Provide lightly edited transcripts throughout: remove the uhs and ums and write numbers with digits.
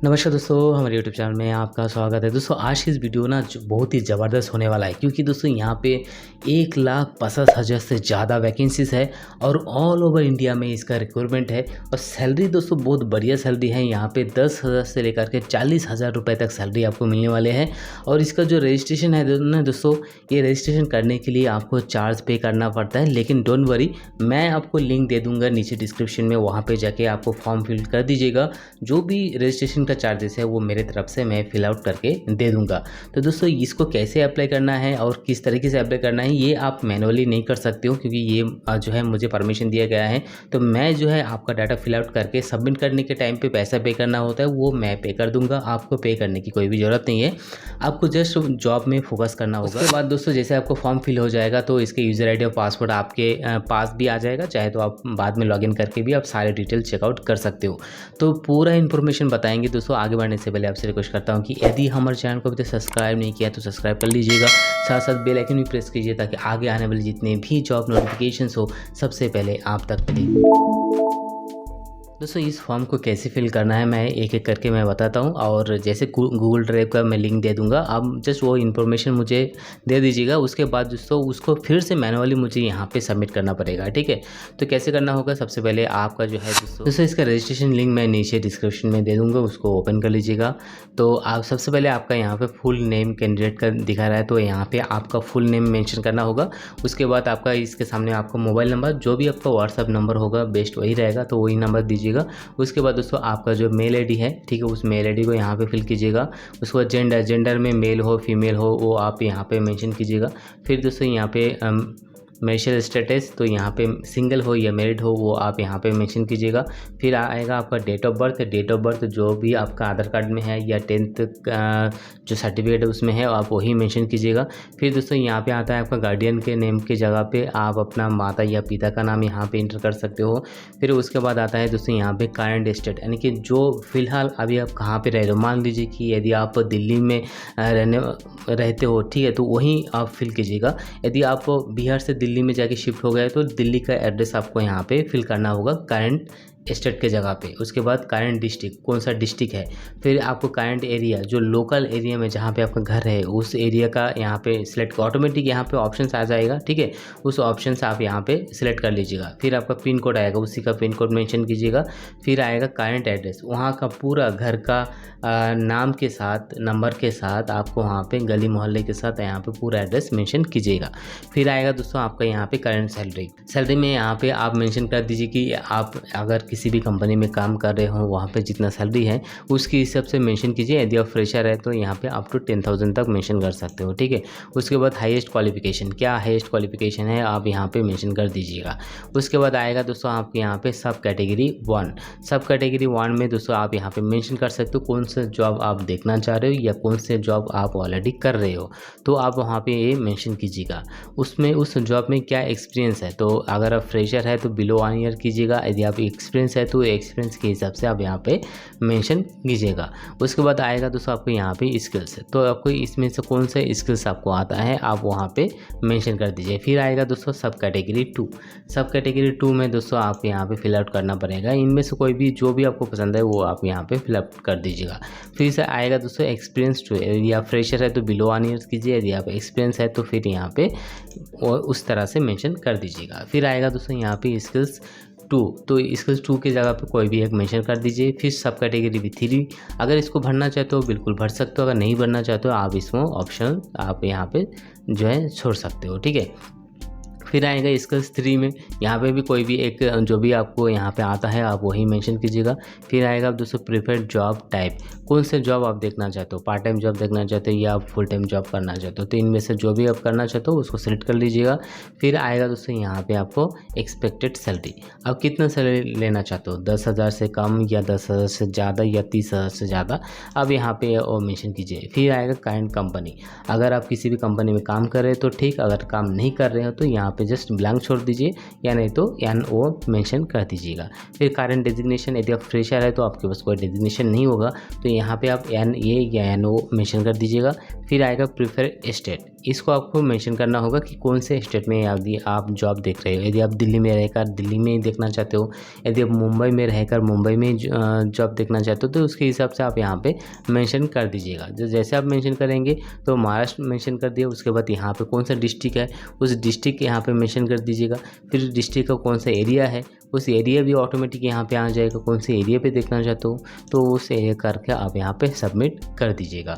नमस्कार दोस्तों, हमारे यूट्यूब चैनल में आपका स्वागत है। दोस्तों आज की इस वीडियो ना बहुत ही ज़बरदस्त होने वाला है, क्योंकि दोस्तों यहाँ पे 1,65,000 से ज़्यादा वैकेंसीज़ है और ऑल ओवर इंडिया में इसका रिक्वायरमेंट है। और सैलरी दोस्तों बहुत बढ़िया सैलरी है। यहाँ पे 10,000 से लेकर के 40,000 रुपये तक सैलरी आपको मिलने वाले हैं। और इसका जो रजिस्ट्रेशन है ना दोस्तों, ये रजिस्ट्रेशन करने के लिए आपको चार्ज पे करना पड़ता है, लेकिन डोंट वरी, मैं आपको लिंक दे दूँगा नीचे डिस्क्रिप्शन में, वहाँ पर जाके आपको फॉर्म फिल कर दीजिएगा। जो भी रजिस्ट्रेशन चार्जेस है वो मेरे तरफ से मैं फिल आउट करके दे दूंगा। तो दोस्तों इसको कैसे अप्लाई करना है और किस तरीके से अप्लाई करना है ये आप मैनुअली नहीं कर सकते हो, क्योंकि ये जो है मुझे परमिशन दिया गया है। तो मैं जो है आपका डाटा फिल आउट करके सबमिट करने के टाइम पे पैसा पे करना होता है, वो मैं पे कर दूंगा। आपको पे करने की कोई भी ज़रूरत नहीं है, आपको जस्ट जॉब में फोकस करना होगा। उसके बाद दोस्तों जैसे आपको फॉर्म फिल हो जाएगा तो इसके यूज़र आई डी और पासवर्ड आपके पास भी आ जाएगा। चाहे तो आप बाद में लॉगिन करके भी आप सारे डिटेल चेकआउट कर सकते हो। तो पूरा इन्फॉर्मेशन बताएंगे दोस्तों। आगे बढ़ने से पहले आपसे रिक्वेस्ट करता हूं कि यदि हमारे चैनल को अभी तक सब्सक्राइब नहीं किया तो सब्सक्राइब कर लीजिएगा, साथ साथ बेल आइकन भी प्रेस कीजिए ताकि आगे आने वाले जितने भी जॉब नोटिफिकेशंस हो सबसे पहले आप तक मिले। दोस्तों इस फॉर्म को कैसे फिल करना है मैं एक एक करके मैं बताता हूं। और जैसे गूगल ड्राइव का मैं लिंक दे दूंगा, आप जस्ट वो इन्फॉर्मेशन मुझे दे दीजिएगा। उसके बाद दोस्तों उसको फिर से मैनुअली मुझे यहां पे सबमिट करना पड़ेगा, ठीक है। तो कैसे करना होगा, सबसे पहले आपका जो है दोस्तों इसका रजिस्ट्रेशन लिंक मैं नीचे डिस्क्रिप्शन में दे दूँगा, उसको ओपन कर लीजिएगा। तो आप सबसे पहले आपका यहाँ पर फुल नेम कैंडिडेट का दिखा रहा है, तो यहाँ पर आपका फुल नेम मैंशन करना होगा। उसके बाद आपका इसके सामने आपका मोबाइल नंबर, जो भी आपका व्हाट्सअप नंबर होगा बेस्ट वही रहेगा, तो वही नंबर दीजिएगा। उसके बाद दोस्तों आपका जो मेल आईडी है, ठीक है, उस मेल आईडी को यहाँ पे फिल कीजिएगा। उसके बाद जेंडर में मेल हो फीमेल हो वो आप यहाँ पे मेंशन कीजिएगा। फिर दोस्तों यहाँ पे मैरिटल स्टेटस, तो यहाँ पे सिंगल हो या मैरिड हो वो आप यहाँ पे मेंशन कीजिएगा। फिर आएगा आपका डेट ऑफ बर्थ जो भी आपका आधार कार्ड में है या 10th जो सर्टिफिकेट है उसमें है आप वही मेंशन कीजिएगा। फिर दोस्तों यहाँ पे आता है आपका गार्डियन के नेम की जगह पे आप अपना माता या पिता का नाम यहाँ पे इंटर कर सकते हो। फिर उसके बाद आता है दोस्तों यहाँ पे करंट स्टेट, यानी कि जो फिलहाल अभी आप कहाँ पे रह रहे हो। मान लीजिए कि यदि आप दिल्ली में रहते हो, ठीक है, तो वहीं आप फिल कीजिएगा। यदि आप बिहार से दिल्ली में जाके शिफ्ट हो गए तो दिल्ली का एड्रेस आपको यहाँ पे फिल करना होगा करंट स्टेट के जगह पे। उसके बाद करंट डिस्ट्रिक्ट, कौन सा डिस्ट्रिक्ट है। फिर आपको करंट एरिया, जो लोकल एरिया में जहाँ पे आपका घर है उस एरिया का यहाँ पे सिलेक्ट, ऑटोमेटिक यहाँ पे ऑप्शन आ जाएगा, ठीक है। उस ऑप्शन से आप यहाँ पे सिलेक्ट कर लीजिएगा। फिर आपका पिन कोड आएगा, उसी का पिन कोड मेंशन कीजिएगा। फिर आएगा करंट एड्रेस, वहाँ का पूरा घर का नाम के साथ नंबर के साथ आपको वहाँ पे गली मोहल्ले के साथ यहाँ पे पूरा एड्रेस मेंशन कीजिएगा। फिर आएगा दोस्तों आपका यहाँ पे करंट सैलरी में यहाँ पे आप मेंशन कर दीजिए कि आप अगर किसी भी कंपनी में काम कर रहे हो वहाँ पे जितना सैलरी है उसके हिसाब से मेंशन कीजिए। यदि आप फ्रेशर है तो यहाँ पे अप टू 10,000 तक मेंशन कर सकते हो, ठीक है। उसके बाद हाईएस्ट क्वालिफिकेशन, क्या हाईएस्ट क्वालिफिकेशन है आप यहाँ पे मेंशन कर दीजिएगा। उसके बाद आएगा दोस्तों आपके यहाँ पे सब कैटेगरी 1 में दोस्तों आप यहाँ पे मेंशन कर सकते हो कौन सा जॉब आप देखना चाह रहे हो या कौन से जॉब आप ऑलरेडी कर रहे हो, तो आप वहाँ पे ये मेंशन कीजिएगा। उसमें उस जॉब में क्या एक्सपीरियंस है, तो अगर आप फ्रेशर है तो बिलो 1 ईयर कीजिएगा। यदि आप एक्सपीरियंस है तो एक्सपीरियंस के हिसाब से आप यहाँ पे मेंशन कीजिएगा। उसके बाद आएगा दोस्तों आपको यहाँ पे स्किल्स, तो आपको इसमें से कौन सा स्किल्स आपको आता है आप वहाँ पे मेंशन कर दीजिए। फिर आएगा दोस्तों सब कैटेगरी 2 में दोस्तों आप यहाँ पे फिल आउट करना पड़ेगा। इनमें से कोई भी जो भी आपको पसंद है वो आप यहाँ पे फिल आउट कर दीजिएगा। फिर से आएगा दोस्तों एक्सपीरियंस 2, यदि आप फ्रेशर है तो बिलो 1 ईयर कीजिए, यदि आप एक्सपीरियंस है तो फिर यहाँ पे उस तरह से मेंशन कर दीजिएगा। फिर आएगा दोस्तों यहाँ पे स्किल्स 2, तो स्किल्स 2 की जगह पे कोई भी एक मेंशन कर दीजिए। फिर सब कैटेगरी 3, अगर इसको भरना चाहते हो बिल्कुल भर सकते हो, अगर नहीं भरना चाहते हो आप इसमें ऑप्शन आप यहाँ पे जो है छोड़ सकते हो, ठीक है। फिर आएगा स्किल्स 3 में, यहाँ पे भी कोई भी एक जो भी आपको यहाँ पे आता है आप वही मेंशन कीजिएगा। फिर आएगा दोस्तों प्रीफर्ड जॉब टाइप, कौन से जॉब आप देखना चाहते हो, पार्ट टाइम जॉब देखना चाहते हो या आप फुल टाइम जॉब करना चाहते हो, तो इनमें से जो भी आप करना चाहते हो उसको सिलेक्ट कर लीजिएगा। फिर आएगा दोस्तों यहाँ पे आपको एक्सपेक्टेड सैलरी, आप कितना सैलरी लेना चाहते हो, 10,000 से कम या 10,000 से ज़्यादा या 30,000 से ज़्यादा, आप यहाँ पे मेंशन कीजिए। फिर आएगा करंट कंपनी, अगर आप किसी भी कंपनी में काम कर रहे हो तो ठीक, अगर काम नहीं कर रहे हो तो यहाँ पे जस्ट ब्लैंक छोड़ दीजिए या नहीं तो NO मेंशन कर दीजिएगा। फिर करंट डेजिग्नेशन, यदि आप फ्रेशर है तो आपके पास कोई डेजिग्नेशन नहीं होगा तो यहाँ पे आप NA या NO मेंशन कर दीजिएगा। फिर आएगा प्रीफर स्टेट, इसको आपको मेंशन करना होगा कि कौन से स्टेट में आप जॉब देख रहे हो। यदि आप दिल्ली में रहकर दिल्ली में ही देखना चाहते हो, यदि आप मुंबई में रहकर मुंबई में जॉब देखना चाहते हो, तो उसके हिसाब से आप यहाँ पे मेंशन कर दीजिएगा। जैसे आप मेंशन करेंगे तो महाराष्ट्र मेंशन कर दिया, उसके बाद यहाँ पे कौन सा डिस्ट्रिक्ट है उस डिस्ट्रिक्ट यहाँ पे मेंशन कर दीजिएगा। फिर डिस्ट्रिक्ट का कौन सा एरिया है उस एरिया भी ऑटोमेटिक यहाँ पे आ जाएगा, कौन से एरिया पे देखना चाहते हो तो उस एरिया करके आप यहाँ पे सबमिट कर दीजिएगा।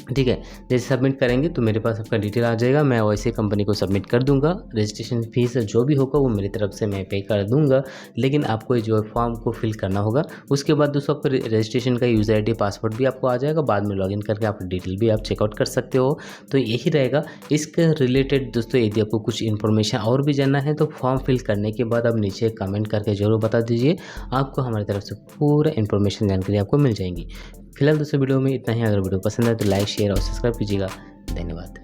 ठीक है, जैसे सबमिट करेंगे तो मेरे पास आपका डिटेल आ जाएगा, मैं वैसे कंपनी को सबमिट कर दूंगा। रजिस्ट्रेशन फीस जो भी होगा वो मेरी तरफ से मैं पे कर दूंगा, लेकिन आपको जो फॉर्म को फिल करना होगा। उसके बाद दोस्तों आपको रजिस्ट्रेशन का यूज़र आई डी पासवर्ड भी आपको आ जाएगा, बाद में लॉगिन करके आप डिटेल भी आप चेकआउट कर सकते हो। तो यही रहेगा इसके रिलेटेड दोस्तों। यदि आपको कुछ इन्फॉर्मेशन और भी जानना है तो फॉर्म फिल करने के बाद आप नीचे कमेंट करके ज़रूर बता दीजिए, आपको हमारी तरफ से पूरा इन्फॉर्मेशन जानकारी आपको मिल जाएंगी। फिलहाल दोस्तों वीडियो में इतना ही। अगर वीडियो पसंद है तो लाइक शेयर और सब्सक्राइब कीजिएगा। धन्यवाद।